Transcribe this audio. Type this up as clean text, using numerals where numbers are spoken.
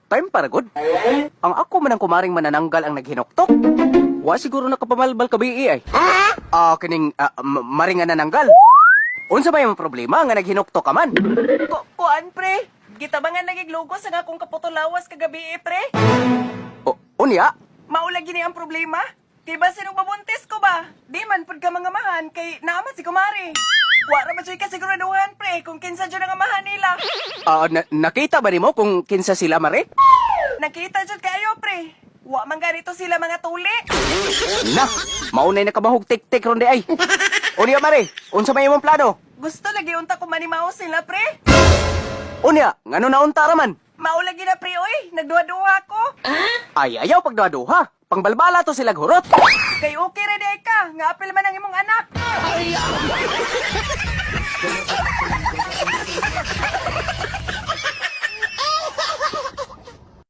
time para good. Ang ako man ang kumaring manananggal ang naghinuktok. Wa siguro nakapamalbal ka bii ay. Maring nga nananggal. Unsa ba yung problema nga naghinuktok ka man? Kuan, pre. Gitabangan nagiglugo sa nga kong kaputulawas kagabi, pre. Unya? Maulagi ni ang problema. Kay ba sinong babuntis ko ba? Di man pud ka mga mahan kay naama si kumari. Wara ba siya kasiguraduhan, pre, kung kinsa dyan ang amahan nila. Nakita ba nimo kung kinsa sila mare? Nakita dyan kayo, pre. Wa man ganito sila mga tuli. Na, maunay nakabahog tik-tik ron di ay. Unya mare, unsa may imong plano? Gusto lagi unta ko manimaw sila, pre. Unya, ngano na unta raman? Maulagi na, pre, oy. Nagduha-duha ko. Ay, ayaw pagduha-duha. Pangbalbala to sila hurot. Kay okay rin ka. Nga apel man ang imong anak.